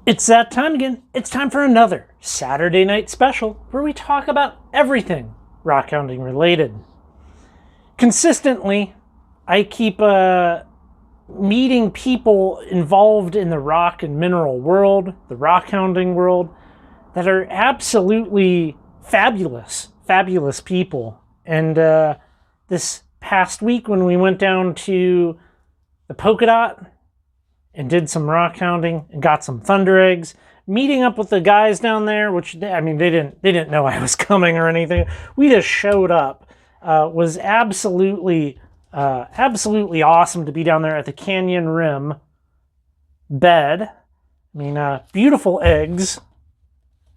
It's that time again. It's time for another Saturday night special where we talk about everything rockhounding related. Consistently, I keep meeting people involved in the rock and mineral world, the rockhounding world, that are absolutely fabulous people. And this past week when we went down to the Polka Dot and did some rockhounding and got some thunder eggs, meeting up with the guys down there, which, I mean, they didn't know I was coming or anything. We just showed up. Was absolutely awesome to be down there at the Canyon Rim bed. I mean, beautiful eggs.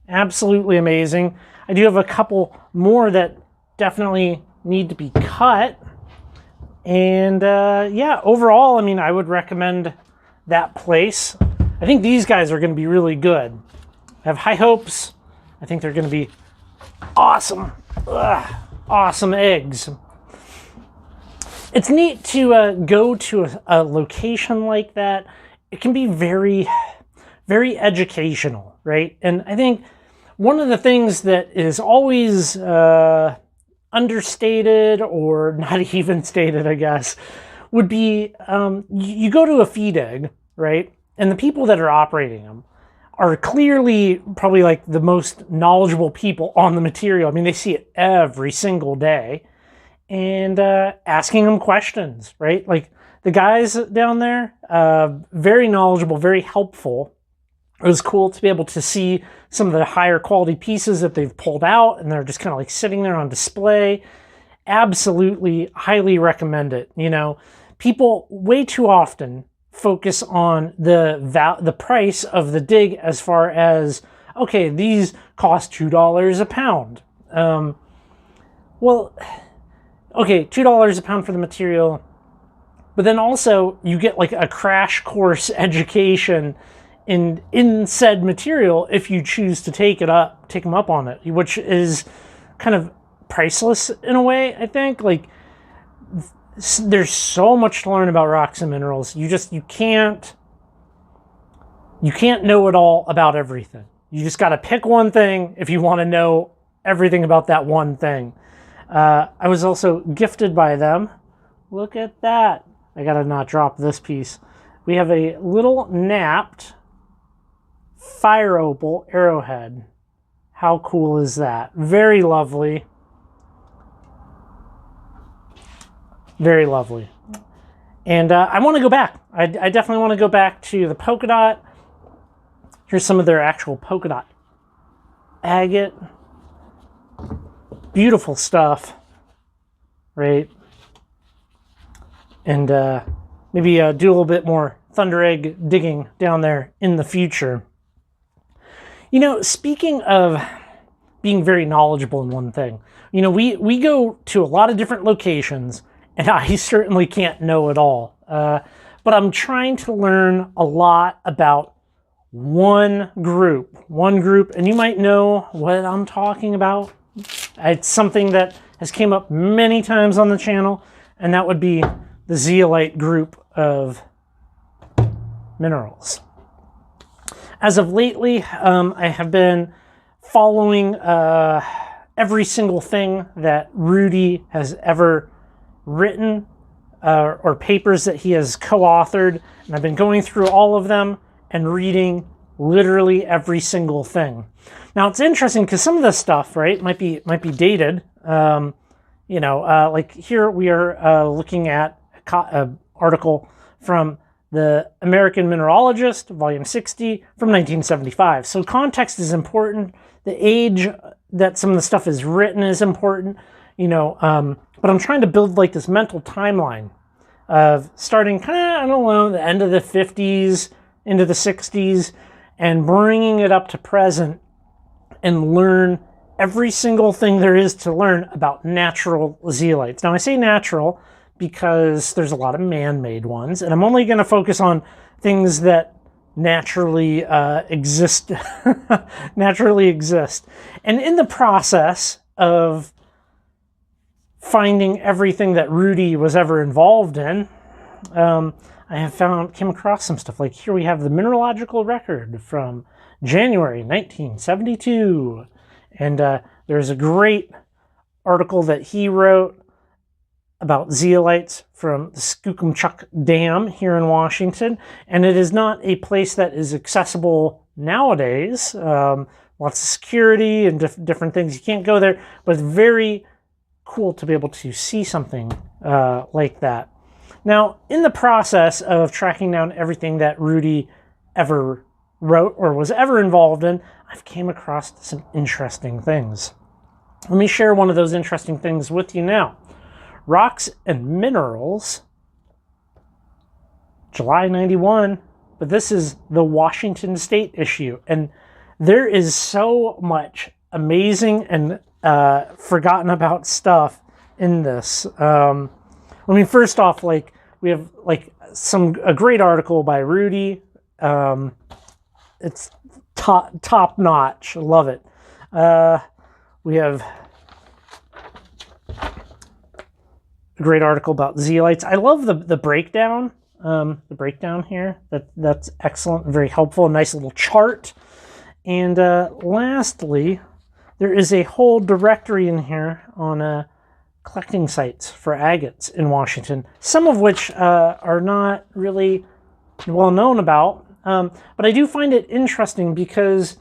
Absolutely amazing. I do have a couple more that definitely need to be cut. And yeah, overall, I mean, I would recommend that place. I think these guys are going to be really good. I have high hopes. I think they're going to be awesome. Awesome eggs. It's neat to go to a location like that. It can be very, very educational, right? And I think one of the things that is always understated, or not even stated, I guess, would be you go to a feed egg, right? And the people that are operating them are clearly probably like the most knowledgeable people on the material. I mean, they see it every single day. And asking them questions, right? Like the guys down there, very knowledgeable, very helpful. It was cool to be able to see some of the higher quality pieces that they've pulled out, and they're just kind of like sitting there on display. Absolutely, highly recommend it. You know, people way too often focus on the price of the dig as far as, okay, these cost $2 a pound. Well, okay, $2 a pound for the material, but then also you get like a crash course education in said material if you choose to take them up on it, which is kind of priceless in a way, I think. Like, there's so much to learn about rocks and minerals. You can't know it all about everything. You just got to pick one thing if you want to know everything about that one thing. I was also gifted by them. Look at that. I gotta not drop this piece. We have a little napped fire opal arrowhead. How cool is that? Very lovely. Very lovely. And I want to go back. I definitely want to go back to the Polka Dot. Here's some of their actual Polka Dot agate. Beautiful stuff, right? And maybe do a little bit more thunder egg digging down there in the future. You know, speaking of being very knowledgeable in one thing, you know, we go to a lot of different locations, and I certainly can't know it all. But I'm trying to learn a lot about one group, and you might know what I'm talking about. It's something that has came up many times on the channel, and that would be the Zeolite Group of minerals. As of lately, I have been following every single thing that Rudy has ever written, or papers that he has co-authored, and I've been going through all of them and reading literally every single thing. Now, it's interesting because some of this stuff, right, might be dated. You know, like here we are looking at an article from the American Mineralogist, volume 60, from 1975. So context is important. The age that some of the stuff is written is important, you know, but I'm trying to build like this mental timeline of starting kind of, I don't know, the end of the 50s into the 60s and bringing it up to present and learn every single thing there is to learn about natural zeolites. Now, I say natural because there's a lot of man-made ones, and I'm only going to focus on things that naturally exist. Naturally exist. And in the process of finding everything that Rudy was ever involved in, I have came across some stuff. Like here we have the mineralogical record from January 1972. And there's a great article that he wrote about zeolites from the Skookumchuck Dam here in Washington. And it is not a place that is accessible nowadays. Lots of security and different things. You can't go there, but it's very cool to be able to see something like that. Now, in the process of tracking down everything that Rudy ever wrote or was ever involved in, I've came across some interesting things. Let me share one of those interesting things with you now. Rocks and Minerals, July 91, but this is the Washington State issue. And there is so much amazing and forgotten about stuff in this. I mean, first off, like we have like a great article by Rudy. It's top notch. Love it. We have a great article about zeolites. I love the breakdown. The breakdown here. That's excellent. Very helpful. A nice little chart. And lastly, there is a whole directory in here on collecting sites for agates in Washington, some of which are not really well known about. But I do find it interesting because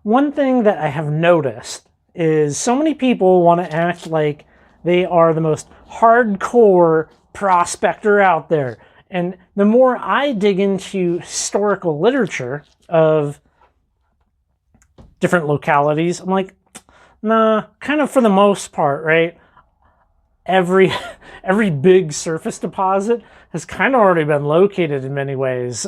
one thing that I have noticed is so many people want to act like they are the most hardcore prospector out there. And the more I dig into historical literature of different localities, I'm like, nah, kind of for the most part, right? Every big surface deposit has kind of already been located in many ways.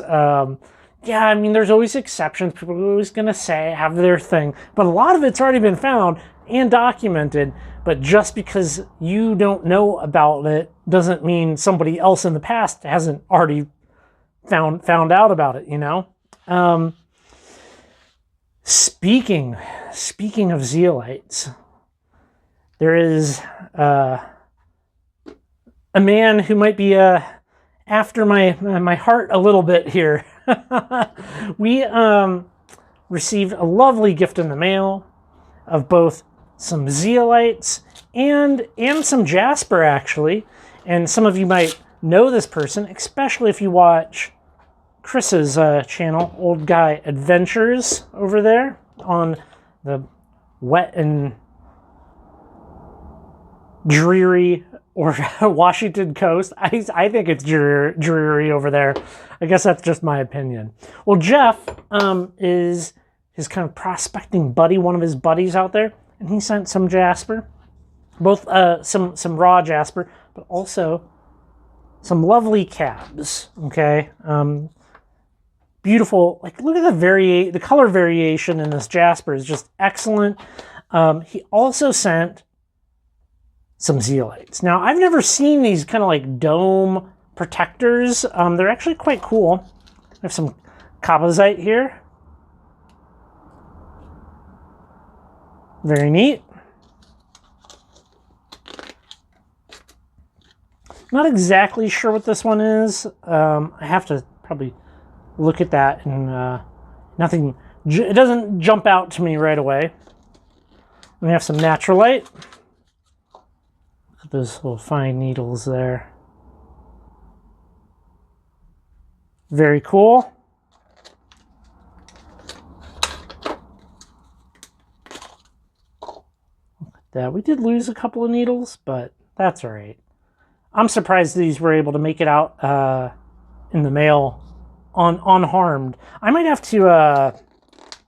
Yeah, I mean, there's always exceptions. People are always going to say, have their thing. But a lot of it's already been found and documented. But just because you don't know about it doesn't mean somebody else in the past hasn't already found out about it, you know? Speaking of zeolites, there is a man who might be after my heart a little bit here. We received a lovely gift in the mail of both some zeolites and some jasper, actually. And some of you might know this person, especially if you watch Chris's channel, Old Guy Adventures, over there on the wet and dreary or Washington coast. I think it's dreary over there. I guess that's just my opinion. Well, Jeff is his kind of prospecting buddy, one of his buddies out there, and he sent some jasper, both some raw jasper, but also some lovely cabs. Okay, beautiful. Like, look at the color variation in this jasper is just excellent. He also sent some zeolites. Now, I've never seen these kind of like dome protectors. They're actually quite cool. I have some kabazite here. Very neat. Not exactly sure what this one is. I have to probably look at that, and it doesn't jump out to me right away. We have some naturalite. Look at those little fine needles there. Very cool. Look at that. We did lose a couple of needles, but that's all right. I'm surprised these were able to make it out in the mail unharmed. I might have to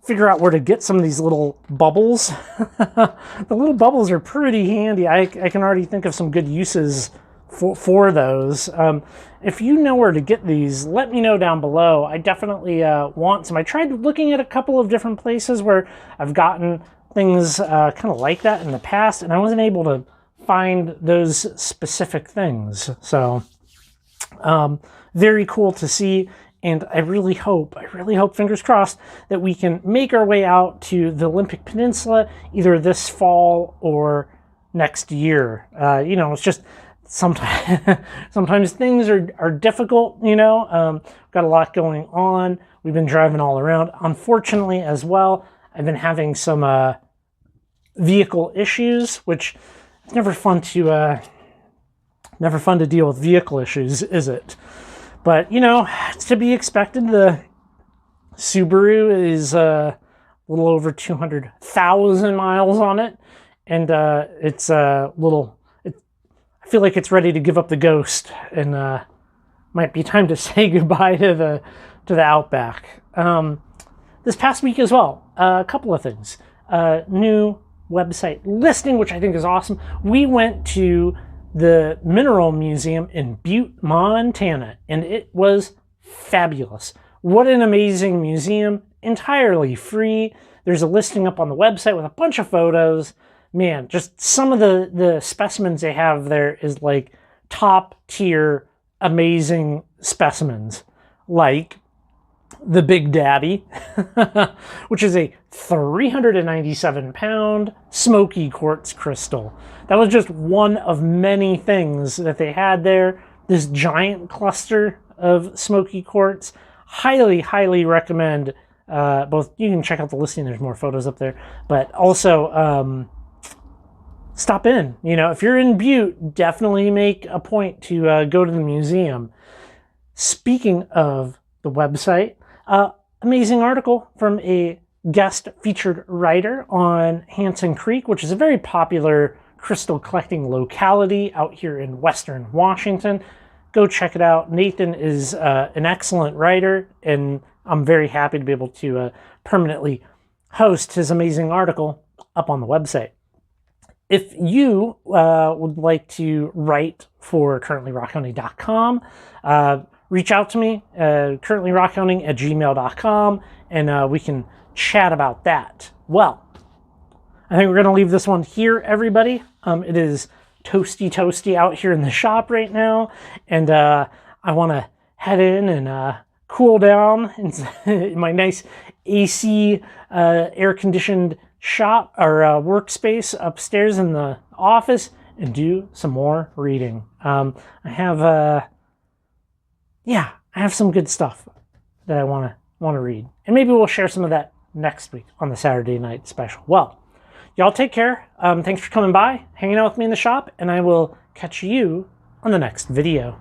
figure out where to get some of these little bubbles. The little bubbles are pretty handy. I can already think of some good uses for those. If you know where to get these, let me know down below. I definitely want some. I tried looking at a couple of different places where I've gotten things kind of like that in the past, and I wasn't able to find those specific things. So very cool to see. And I really hope, fingers crossed, that we can make our way out to the Olympic Peninsula either this fall or next year. You know, it's just sometimes things are difficult, you know. Got a lot going on. We've been driving all around. Unfortunately, as well, I've been having some vehicle issues, which is never fun to deal with vehicle issues, is it? But you know, it's to be expected. The Subaru is a little over 200,000 miles on it, and it's a little. I feel like it's ready to give up the ghost, and might be time to say goodbye to the Outback. This past week as well, a couple of things. New website listing, which I think is awesome. We went to the Mineral Museum in Butte, Montana, and it was fabulous. What an amazing museum, entirely free. There's a listing up on the website with a bunch of photos. Man, just some of the specimens they have there is like top tier amazing specimens, like the Big Daddy, which is a 397 pound smoky quartz crystal. That was just one of many things that they had there. This giant cluster of smoky quartz. Highly, highly recommend both. You can check out the listing. There's more photos up there, but also stop in. You know, if you're in Butte, definitely make a point to go to the museum. Speaking of the website, amazing article from a guest featured writer on Hansen Creek, which is a very popular crystal collecting locality out here in Western Washington. Go check it out. Nathen is an excellent writer, and I'm very happy to be able to permanently host his amazing article up on the website. If you would like to write for currentlyrockhounding.com, reach out to me, currentlyrockhounding@gmail.com, and we can chat about that. Well, I think we're going to leave this one here, everybody. It is toasty out here in the shop right now, and I want to head in and cool down in my nice AC air-conditioned shop or workspace upstairs in the office and do some more reading. I have some good stuff that I want to read, and maybe we'll share some of that next week on the Saturday night special. Well, y'all take care. Thanks for coming by, hanging out with me in the shop, and I will catch you on the next video.